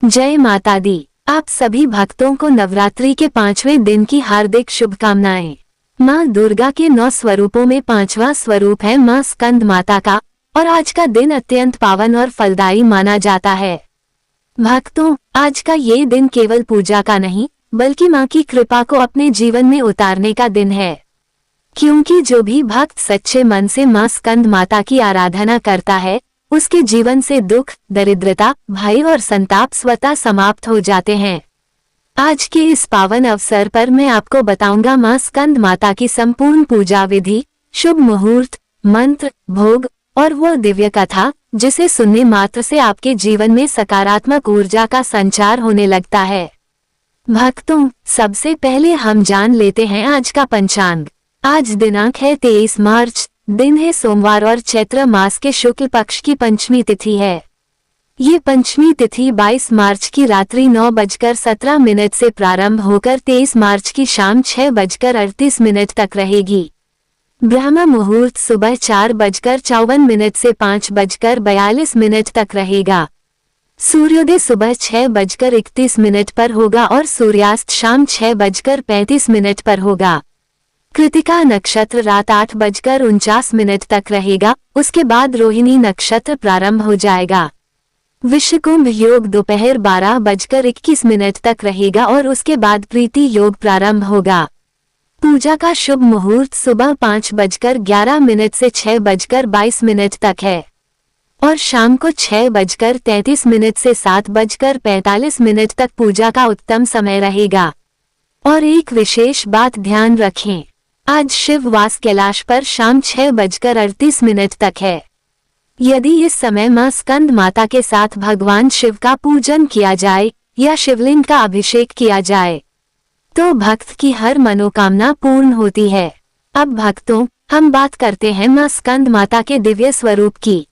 जय माता दी। आप सभी भक्तों को नवरात्रि के 5वें दिन की हार्दिक शुभकामनाएं। माँ दुर्गा के 9 स्वरूपों में 5वां स्वरूप है माँ स्कंद माता का और आज का दिन अत्यंत पावन और फलदायी माना जाता है। भक्तों, आज का ये दिन केवल पूजा का नहीं बल्कि माँ की कृपा को अपने जीवन में उतारने का दिन है, क्योंकि जो भी भक्त सच्चे मन से माँ स्कंद माता की आराधना करता है उसके जीवन से दुख, दरिद्रता, भय और संताप स्वतः समाप्त हो जाते हैं। आज के इस पावन अवसर पर मैं आपको बताऊंगा माँ स्कंद माता की संपूर्ण पूजा विधि, शुभ मुहूर्त, मंत्र, भोग और वो दिव्य कथा जिसे सुनने मात्र से आपके जीवन में सकारात्मक ऊर्जा का संचार होने लगता है। भक्तों, सबसे पहले हम जान लेते हैं आज का पंचांग। आज दिनांक है 23 मार्च, दिन है सोमवार और चैत्र मास के शुक्ल पक्ष की पंचमी तिथि है। ये पंचमी तिथि 22 मार्च की रात्रि 9:17 से प्रारंभ होकर 23 मार्च की शाम 6:38 तक रहेगी। ब्रह्म मुहूर्त सुबह 4:54 से 5:42 तक रहेगा। सूर्योदय सुबह 6:31 पर होगा और सूर्यास्त शाम 6:35 पर होगा। कृतिका नक्षत्र रात 8:49 तक रहेगा। उसके बाद रोहिणी नक्षत्र प्रारंभ हो जाएगा। विषुकुंभ योग दोपहर 12:21 तक रहेगा और उसके बाद प्रीति योग प्रारंभ होगा। पूजा का शुभ मुहूर्त सुबह 5:11 से 6:22 तक है और शाम को 6:33 से 7:45 तक पूजा का उत्तम समय रहेगा। और एक विशेष बात ध्यान रखें, आज शिव वास कैलाश पर शाम 6:38 तक है। यदि इस समय माँ स्कंद माता के साथ भगवान शिव का पूजन किया जाए या शिवलिंग का अभिषेक किया जाए तो भक्त की हर मनोकामना पूर्ण होती है। अब भक्तों, हम बात करते हैं माँ स्कंद माता के दिव्य स्वरूप की।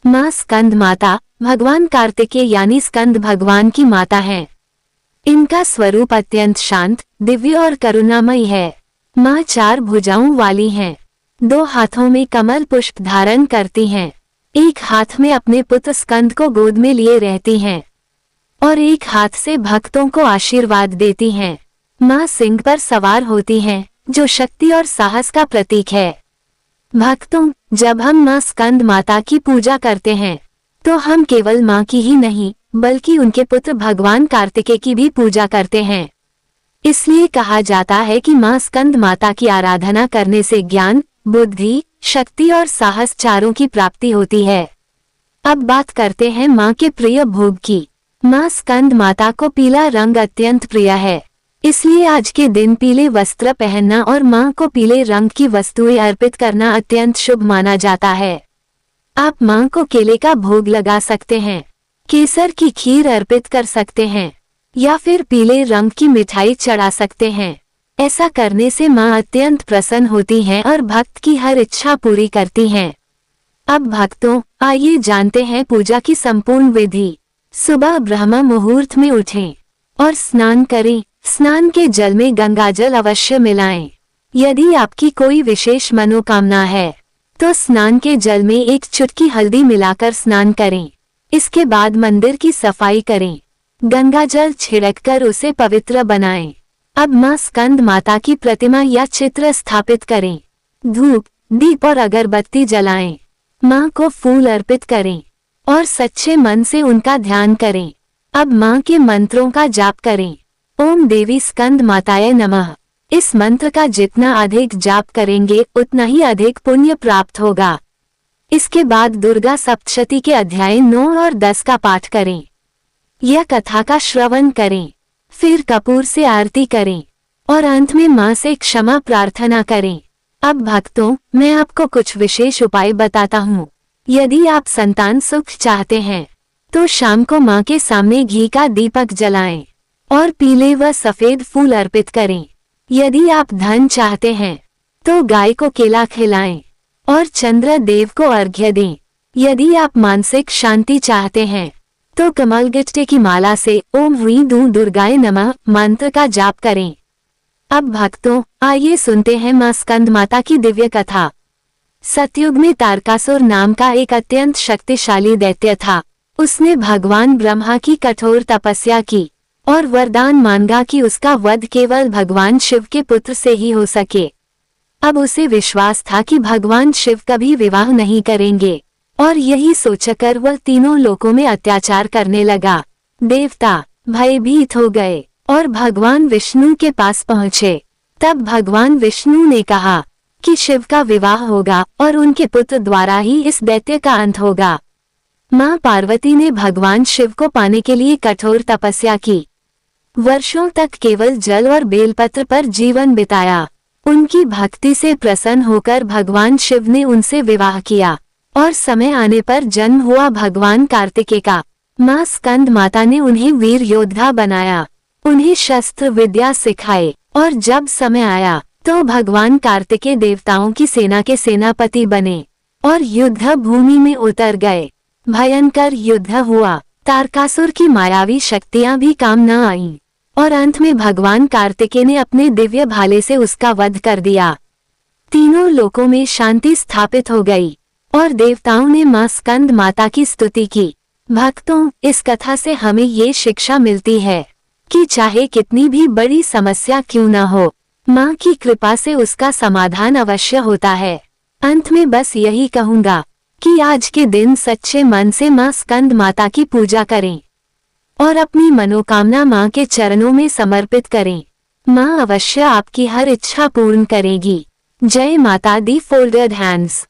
माँ स्कंद माता भगवान कार्तिकेय यानी स्कंद भगवान की माता हैं। इनका स्वरूप अत्यंत शांत, दिव्य और करुणामयी है। माँ 4 भुजाओं वाली हैं। 2 हाथों में कमल पुष्प धारण करती हैं। एक हाथ में अपने पुत्र स्कंद को गोद में लिए रहती हैं और एक हाथ से भक्तों को आशीर्वाद देती हैं। माँ सिंह पर सवार होती हैं, जो शक्ति और साहस का प्रतीक है। भक्तों, जब हम माँ स्कंद माता की पूजा करते हैं तो हम केवल माँ की ही नहीं बल्कि उनके पुत्र भगवान कार्तिकेय की भी पूजा करते हैं। इसलिए कहा जाता है कि माँ स्कंद माता की आराधना करने से ज्ञान, बुद्धि, शक्ति और साहस चारों की प्राप्ति होती है। अब बात करते हैं माँ के प्रिय भोग की। माँ स्कंद माता को पीला रंग अत्यंत प्रिय है, इसलिए आज के दिन पीले वस्त्र पहनना और माँ को पीले रंग की वस्तुएं अर्पित करना अत्यंत शुभ माना जाता है। आप माँ को केले का भोग लगा सकते हैं, केसर की खीर अर्पित कर सकते हैं या फिर पीले रंग की मिठाई चढ़ा सकते हैं। ऐसा करने से माँ अत्यंत प्रसन्न होती हैं और भक्त की हर इच्छा पूरी करती हैं। अब भक्तों, आइए जानते हैं पूजा की संपूर्ण विधि। सुबह ब्रह्म मुहूर्त में उठें और स्नान करें। स्नान के जल में गंगा जल अवश्य मिलाएं। यदि आपकी कोई विशेष मनोकामना है तो स्नान के जल में 1 चुटकी हल्दी मिलाकर स्नान करें। इसके बाद मंदिर की सफाई करें। गंगा जल छिड़ककर उसे पवित्र बनाएं। अब माँ स्कंद माता की प्रतिमा या चित्र स्थापित करें। धूप, दीप और अगरबत्ती जलाएं। माँ को फूल अर्पित करें और सच्चे मन से उनका ध्यान करें। अब माँ के मंत्रों का जाप करें। ओम देवी स्कंद माताय नमः। इस मंत्र का जितना अधिक जाप करेंगे उतना ही अधिक पुण्य प्राप्त होगा। इसके बाद दुर्गा सप्तशती के अध्याय 9 और 10 का पाठ करें। यह कथा का श्रवण करें, फिर कपूर से आरती करें और अंत में माँ से क्षमा प्रार्थना करें। अब भक्तों, मैं आपको कुछ विशेष उपाय बताता हूँ। यदि आप संतान सुख चाहते हैं तो शाम को माँ के सामने घी का दीपक जलाएं और पीले व सफेद फूल अर्पित करें। यदि आप धन चाहते हैं तो गाय को केला खिलाएं और चंद्र देव को अर्घ्य दें। यदि आप मानसिक शांति चाहते हैं तो कमल गिट्टे की माला से ओम ह्रीं दूं दुर्गाय नमः मंत्र का जाप करें। अब भक्तों, आइए सुनते हैं माँ स्कंद माता की दिव्य कथा। सतयुग में तारकासुर नाम का एक अत्यंत शक्तिशाली दैत्य था। उसने भगवान ब्रह्मा की कठोर तपस्या की और वरदान मांगा कि उसका वध केवल भगवान शिव के पुत्र से ही हो सके। अब उसे विश्वास था कि भगवान शिव कभी विवाह नहीं करेंगे और यही सोचकर वह तीनों लोकों में अत्याचार करने लगा। देवता भयभीत हो गए और भगवान विष्णु के पास पहुँचे। तब भगवान विष्णु ने कहा कि शिव का विवाह होगा और उनके पुत्र द्वारा ही इस दैत्य का अंत होगा। मां पार्वती ने भगवान शिव को पाने के लिए कठोर तपस्या की। वर्षों तक केवल जल और बेलपत्र पर जीवन बिताया। उनकी भक्ति से प्रसन्न होकर भगवान शिव ने उनसे विवाह किया और समय आने पर जन्म हुआ भगवान कार्तिकेय का। मां स्कंद माता ने उन्हें वीर योद्धा बनाया, उन्हें शस्त्र विद्या सिखाए और जब समय आया तो भगवान कार्तिकेय देवताओं की सेना के सेनापति बने और युद्ध भूमि में उतर गए। भयंकर युद्ध हुआ। तारकासुर की मायावी शक्तियां भी काम न आईं और अंत में भगवान कार्तिकेय ने अपने दिव्य भाले से उसका वध कर दिया। तीनों लोकों में शांति स्थापित हो गई और देवताओं ने मां स्कंद माता की स्तुति की। भक्तों, इस कथा से हमें ये शिक्षा मिलती है कि चाहे कितनी भी बड़ी समस्या क्यों न हो, मां की कृपा से उसका समाधान अवश्य होता है। अंत में बस यही कहूंगा कि आज के दिन सच्चे मन से मां स्कंद माता की पूजा करें और अपनी मनोकामना मां के चरणों में समर्पित करें। मां अवश्य आपकी हर इच्छा पूर्ण करेगी। जय माता दी फोल्डेड हैंड्स।